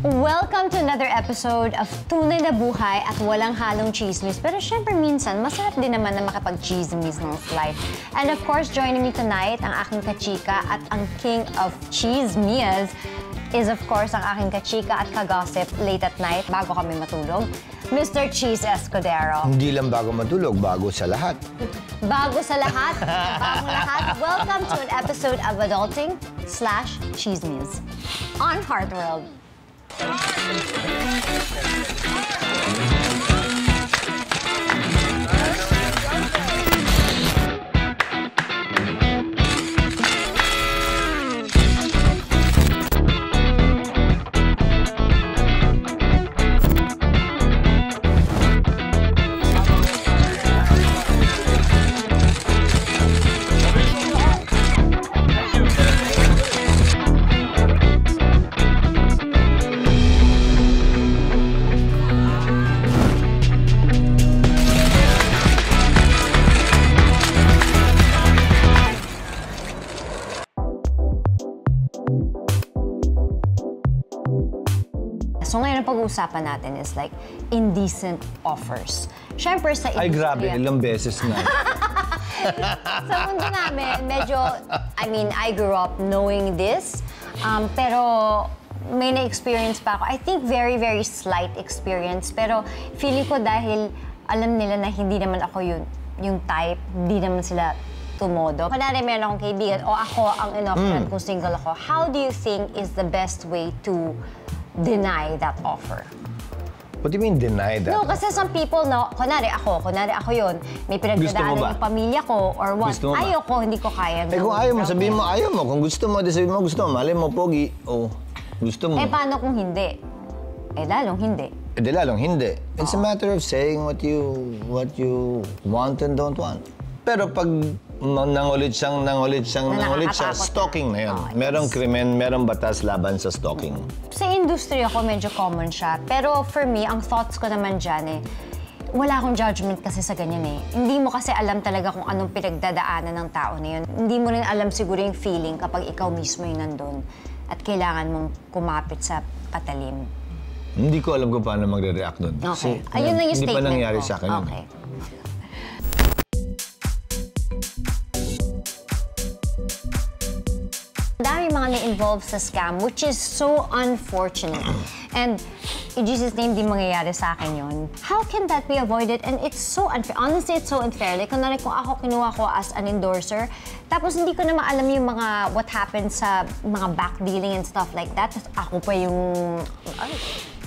Welcome to another episode of Tunay na Buhay at Walang Halong Chismis. Pero syempre minsan, masarap din naman na makapag-chismis ng life. And of course, joining me tonight, ang aking kachika at ang king of chismias is of course ang aking kachika at kagossip late at night bago kami matulog, Mr. Cheese Escudero. Hindi lang bago matulog, bago sa lahat. Bago sa lahat, bagong lahat, welcome to an episode of Adulting/Chismis on Heartworld. So ngayon ang pag-uusapan natin is like indecent offers. Siyempre sa Ay, grabe, ilang beses na. Sa mundo namin, medyo, I grew up knowing this, pero may na-experience pa ako. I think very, very slight experience, pero feeling ko dahil alam nila na hindi naman ako yung type, hindi naman sila tumodo. Kunwari meron akong kaibigan, o ako ang in-offeran kung single ako, how do you think is the best way to deny that offer? What do you mean deny that? No, kasi some people, no, kunwari ako yun. May pinagdadaanan yung pamilya ko or what. Ayoko, hindi ko kaya. Eh kung ayaw mo, sabihin mo ayaw mo. Kung gusto mo, sabihin mo gusto mo. Malay mo, pogi. O, gusto mo. Eh, paano kung hindi? Eh, lalong hindi. Eh, di lalong hindi. It's a matter of saying what you want and don't want. Pero pag nangulit siyang, stalking na yun. Merong krimen, merong batas laban sa stalking. Sa industry ako, medyo common siya. Pero for me, ang thoughts ko naman dyan wala akong judgment kasi sa ganyan Hindi mo kasi alam talaga kung anong pinagdadaanan ng tao na yun. Hindi mo rin alam siguro yung feeling kapag ikaw mismo yung nandun at kailangan mong kumapit sa patalim. Hindi ko alam kung paano magre-react doon. Okay. Ayun na yung statement ko. Hindi pa nangyari sa akin yun. Okay. Dami mga na-involve sa scam, which is so unfortunate. And in Jesus' name, di mangyayari sa akin yun. How can that be avoided? And it's so unfair. Honestly, it's so unfair. Like, kunwari kung ako kinuha ko as an endorser, tapos hindi ko na maalam yung mga what happened sa mga back dealing and stuff like that. Tapos ako pa yung...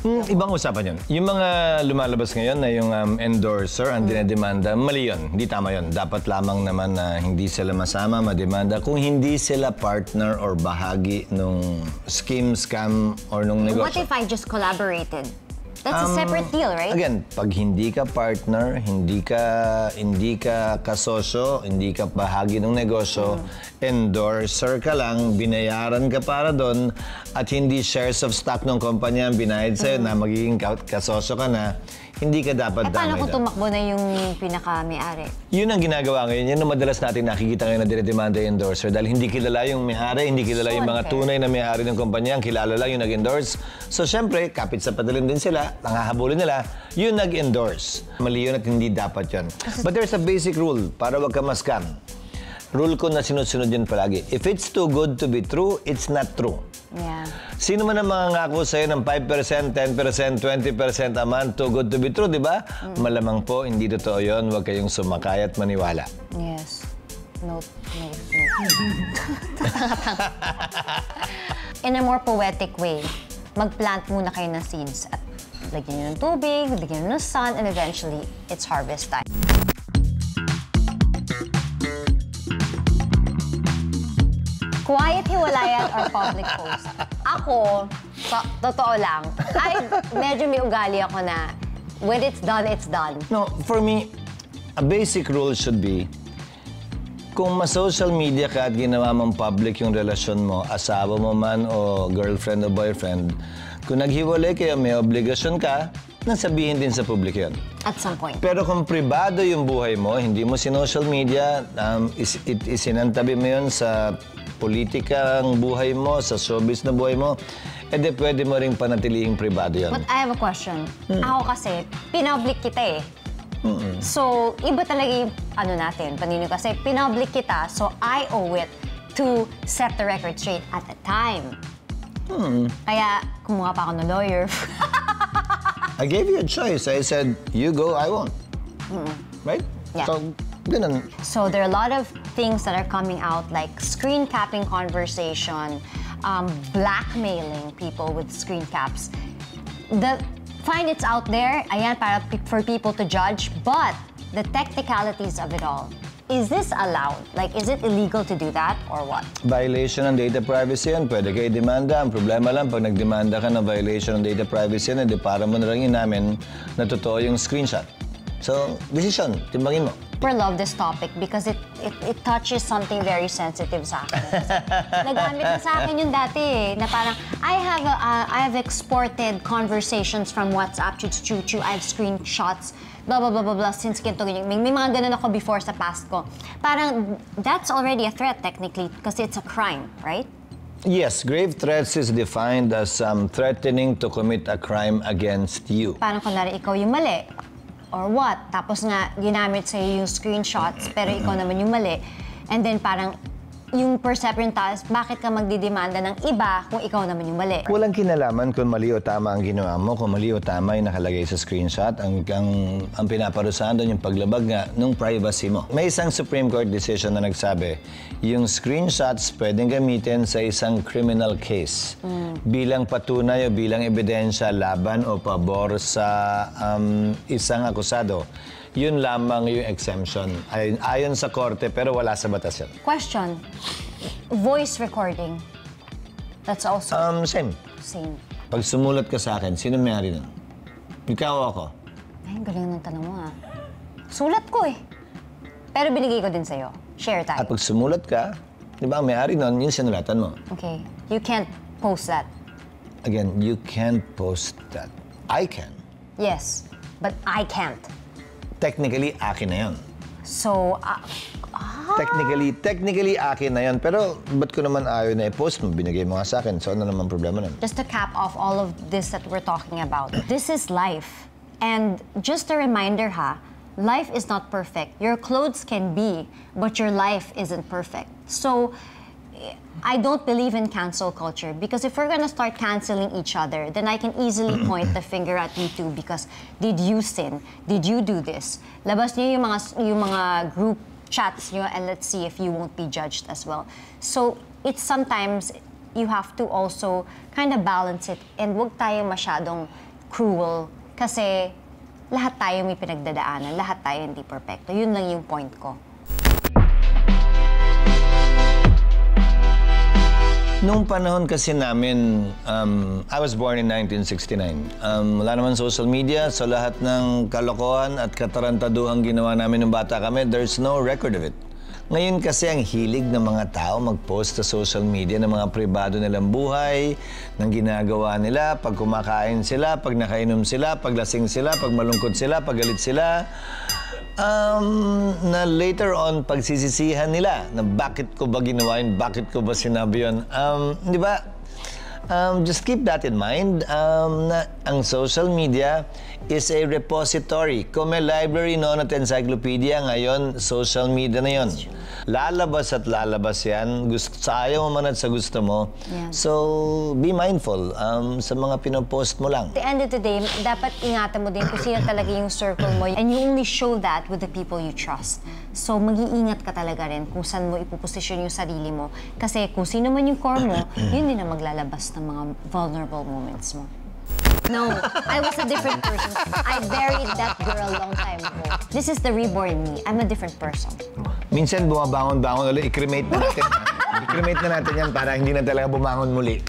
Ibang usapan yun. Yung mga lumalabas ngayon na yung endorser, ang dinedemanda, mali yun. Hindi tama yun. Dapat lamang naman na hindi sila masama, mademanda. Kung hindi sila partner or bahagi nung scheme, scam, or nung negosyo. What if I just collaborated? That's a separate deal, right? Again, pag hindi ka partner, hindi ka kasosyo, hindi ka bahagi ng negosyo, endorser ka lang, binayaran ka para doon, at hindi shares of stock ng kumpanya ang binayad sa'yo na magiging kasosyo ka na, hindi ka dapat damay. Paano kung tumakbo na yung pinaka-may-ari? Yun ang ginagawa ngayon. Yun ang madalas natin nakikita ngayon na dinedemanda yung endorser dahil hindi kilala yung may-ari, hindi kilala yung mga tunay na may-ari ng kumpanya, ang kilala lang yung nag-endorse. So, syempre, kapit sa padalim din sila, ang hahabulin nila, yung nag-endorse. Mali yun at hindi dapat yun. But there's a basic rule para wag ka ma-scam. Rule ko na sinunod-sunod yun palagi. If it's too good to be true, it's not true. Yeah. Sino man ang mangangako sa'yo ng 5%, 10%, 20% a month, too good to be true, di ba? Malamang po, hindi totoo yun. Huwag kayong sumakay at maniwala. Yes. No. In a more poetic way, mag-plant muna kayo ng seeds at lagyan nyo ng tubig, lagyan nyo ng sun, and eventually, it's harvest time. Quiet hiwalayan or public post. Ako, totoo lang, medyo may ugali ako na when it's done, it's done. No, for me, a basic rule should be, kung ma-social media ka at ginawa mong public yung relasyon mo, asawa mo man o girlfriend o boyfriend, kung naghiwalay kayo, may obligasyon ka, nang sabihin din sa publiko yun. At some point. Pero kung pribado yung buhay mo, hindi mo sinocial media, isinantabi mo yun sa politika ang buhay mo, sa showbiz na buhay mo, edi pwede mo ring panatilihing pribado yun. But I have a question. Ako kasi, pinpublic kita eh. So, iba talaga yung natin, panino kasi pinpublic kita, so I owe it to set the record straight at the time. Kaya, kumuha pa ako ng lawyer. I gave you a choice. I said, you go, I won't. Right? Yeah. So, ganun. So there are a lot of things that are coming out, like screen capping conversation, blackmailing people with screen caps. Fine, it's out there, ayan, for people to judge, but the technicalities of it all. Is this allowed? Like, is it illegal to do that or what? Violation ng data privacy yan. Pwede kayo demanda. Ang problema lang, pag nagdemanda ka ng violation ng data privacy yan, edi para mo na lang inamin na totoo yung screenshot. So, decision. Timbangin mo. I love this topic because it touches something very sensitive sa akin. Nagamit na sa akin yung dati eh, na parang, I have exported conversations from WhatsApp, chu-chu-chu, I have screenshots, blah, blah, blah, blah, blah, since kinto, ganyan. May mga ganun ako before sa past ko. Parang, that's already a threat technically because it's a crime, right? Yes, grave threats is defined as threatening to commit a crime against you. Parang kunwari, ikaw yung mali. Or what? Tapos nga, ginamit sa'yo yung screenshots, pero ikaw naman yung mali. And then parang, yung perception task, bakit ka magdidemanda ng iba kung ikaw naman yung mali? Walang kinalaman kung mali o tama ang ginawa mo, kung mali o tama yung nakalagay sa screenshot. Ang pinaparusahan doon yung paglabag nga ng privacy mo. May isang Supreme Court decision na nagsabi, yung screenshots pwedeng gamitin sa isang criminal case bilang patunay o bilang ebidensya laban o pabor sa isang akusado. Yun lamang yung exemption. Ayon sa korte, pero wala sa batas yun. Question. Voice recording. That's also Same. same. Pag sumulat ka sa akin, sino may-ari nun? Ikaw o ako? Ay, ang galing ng tanong mo ah. Sulat ko eh. Pero binigay ko din sa'yo. Share tayo. At pag sumulat ka, di ba ang may-ari nun, yung sinulatan mo. Okay. You can't post that. Again, you can't post that. I can. Yes. But I can't. Technically, akin na yun. So, Technically, akin na yun. Pero, ba't ko naman ayaw na i-post mo? Binigay mo nga sa akin. So, ano naman problema nun? just to cap off all of this that we're talking about, this is life. And just a reminder ha, life is not perfect. Your clothes can be, but your life isn't perfect. So, I don't believe in cancel culture because if we're gonna start canceling each other, then I can easily point the finger at you too because did you sin? Did you do this? Labas niyo yung mga group chats niyo and let's see if you won't be judged as well. So it's sometimes you have to also kind of balance it and wag tayo masyadong cruel kasi lahat tayo may pinagdadaanan, lahat tayo hindi perfecto. Yun lang yung point ko. Nung panahon kasi namin, I was born in 1969. Wala naman social media, so lahat ng kalokohan at katarantaduhang ginawa namin nung bata kami, there's no record of it. Ngayon kasi ang hilig ng mga tao mag-post sa social media ng mga pribado nilang buhay, ng ginagawa nila, pag kumakain sila, pag nakainom sila, pag lasing sila, pag malungkot sila, pag galit sila. Na later on, pagsisisihan nila na bakit ko ba ginawa yun, bakit ko ba sinabi yun. Di ba? Just keep that in mind, na ang social media is a repository. Kung may library noon at encyclopedia, ngayon, social media na yun. Lalabas at lalabas yan. Sa ayaw mo man at sa gusto mo. Yeah. So, be mindful sa mga pinopost mo lang. At the end of the day, dapat ingatan mo din kung sino talaga yung circle mo. And you only show that with the people you trust. So, mag-iingat ka talaga rin kung saan mo ipoposisyon yung sarili mo. Kasi kung sino man yung core mo, yun din ang maglalabas ng mga vulnerable moments mo. No, I was a different person. I buried that girl long time ago. This is the reborn me. I'm a different person. Minsan bumabangon-bangon ulit, i-cremate na natin. I-cremate na natin yan para hindi na talaga bumangon muli.